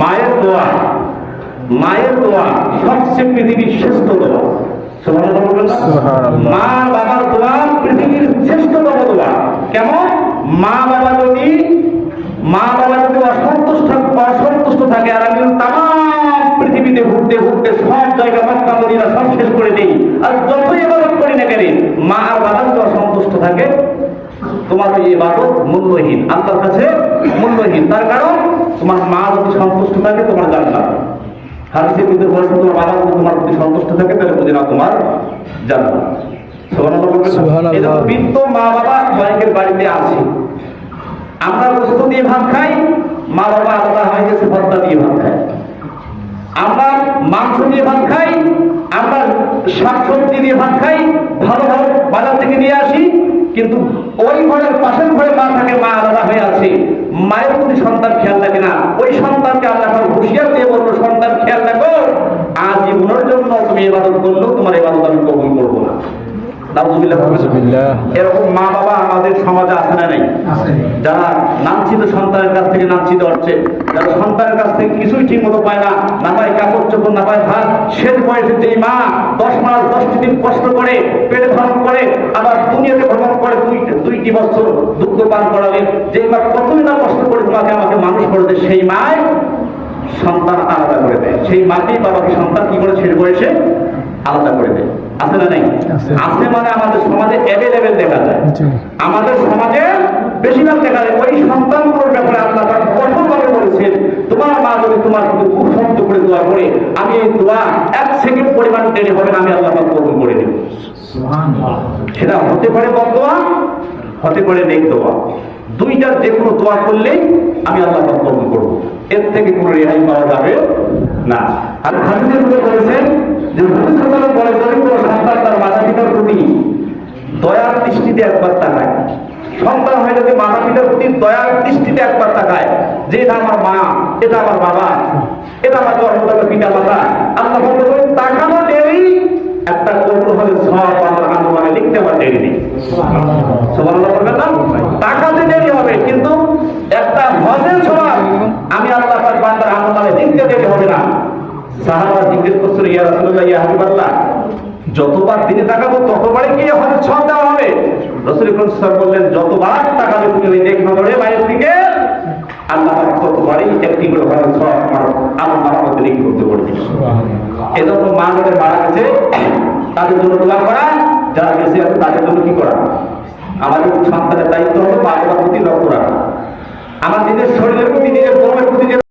মায়ের দোয়া, মায়ের দোয়া সবচেয়ে পৃথিবীর শ্রেষ্ঠ দোয়া। মা বাবার দোয়া পৃথিবীর শ্রেষ্ঠতম দোয়া। কেমন? মা বাবা যদি অসন্তুষ্ট থাকে, আর আমি তাম পৃথিবীতে ঘুরতে ঘুরতে সব জায়গা মক্কা মদিনা সব শেষ করে দিই, আর যতই ইবাদত করি না কেন, মা আর বাবা যদি অসন্তুষ্ট থাকে, তোমার ওই ইবাদত মূল্যহীন, আল্লাহর কাছে মূল্যহীন। তার কারণ তোমার মা যদি সন্তুষ্ট থাকে তোমার জান্নাত। হাদিসের ভিতরে বলেছে তোমার বাবা যদি তোমার প্রতি সন্তুষ্ট থাকে তাহলে বুঝে না তোমার জান্নাত। সুবহানাল্লাহ। বৃদ্ধ মা বাবা অনেকের বাড়িতে আছে, আমরা গোশত দিয়ে ভাত খাই, মা বাবা আলাদা হয়ে গেছে ভর্তা দিয়ে ভাত খাই। আমরা মাংস দিয়ে ভাত খাই, আমরা শাকসবজি দিয়ে ভাত খাই, ভালো ভালো বাজার থেকে নিয়ে আসি, কিন্তু ওই ঘরের পাশের ঘরে মা থাকে, মা আলাদা হয়ে আছে। মায়ের প্রতি সন্তান খেয়াল রাখে না, ওই সন্তানকে আল্লাহ হুঁশিয়ার দিয়ে বলবো, সন্তান খেয়াল রাখো, আজীবনের জন্য তুমি ইবাদত করলেও তোমার ইবাদত আমি কবুল করবো না। এরকম মা বাবা আমাদের সমাজে আছে না নেই? যারা লাঞ্ছিত, সন্তানের কাছ থেকে লাঞ্ছিত হচ্ছে, যারা সন্তানের কাছ থেকে কিছুই ঠিক মতো পায় না, না পায় কাপড় চোপড়, না পায় ভাত, শেষ বয়সে যেই মা 10 মাস 10টি দিন কষ্ট করে পেটে ভ্রমণ করে, আবার দুনিয়াতে ভ্রমণ করে 2টি বছর দুগ্ধ পান করালেন, যে মা কতই না কষ্ট করে তোমাকে আমাকে মানুষ করেছে, সেই মায় সন্তান আলাদা করে দেয়। সেই মাকেই বাবাকে সন্তান কি করে শেষ বয়সে আলাদা করে দেয়। আছে না নাই? আছে। মানে আমাদের সমাজে অ্যাভেলেবেল দেখা যায়, আমাদের সমাজে বেশিরভাগ দেখা যায়। ওই সন্তানগুলোর ব্যাপারে আল্লাহ কঠোরভাবে বলেছেন, তোমার মা যদি তোমার কিন্তু খুব শব্দ করে দোয়া করে, আমি এই দোয়া 1 সেকেন্ড পরিমাণ দেরি হবে না, আমি আল্লাহ কবুল করে দেব। সেটা হতে পারে বদদোয়া, হতে পারে নেক দোয়া, দুইটার যে কোনো দোয়া করলেই আমি আল্লাহ কবুল করব, এর থেকে কোনো রেহাই পাওয়া যাবে না। আর হাদিসের মধ্যে বলেছেন যে রাসূল সাল্লাল্লাহু আলাইহি ওয়াসাল্লাম বলেছেন, সন্তান তার মাতা পিতার প্রতি দয়ার দৃষ্টিতে একবার তাকায়। সন্তান হয়ে যদি মাতা পিতার প্রতি দয়ার দৃষ্টিতে একবার তাকায়, যে এটা আমার মা, এটা আমার বাবা, এটা আমার জন্মদাতা পিতা মাতা, আল্লাহ বলেন তাকানো দেরি একটা কৌতূহল সব আমার আমলে লিখতে আমার দেরি নেই। সুবহানাল্লাহ বলবেন না? তাকাতে দেরি হবে, কিন্তু একটা হজের সওয়াব আমি আল্লাহ পাক বান্দার আমলে লিখতে দেরি হবে না। সাহাবা জিজ্ঞেস করছিল, ইয়া রাসূলুল্লাহ, ইয়া হাবিবাল্লাহ, যতবার দিনে তাকাবো ততবারই কি হজের সওয়াব দেওয়া হবে? রাসূল সাল্লাল্লাহু আলাইহি ওয়াসাল্লাম বললেন, যতবার তাকাবে তুমি নেক নজরে বাইরের দিকে, আল্লাহ পাক ততবারই একটি করে হজের সওয়াব আমার মধ্যে লিখে করতে পারবে। সুবহানাল্লাহ। এজন্য মা যাদের মারা গেছে তাদের জন্য দোয়া করা, যারা গেছে তাদের জন্য কি করা? আমাদের সন্তানের দায়িত্ব হলো মা বাবার প্রতি লক্ষ্য রাখা, আমার নিজের শরীরের প্রতি, নিজের কর্মের প্রতি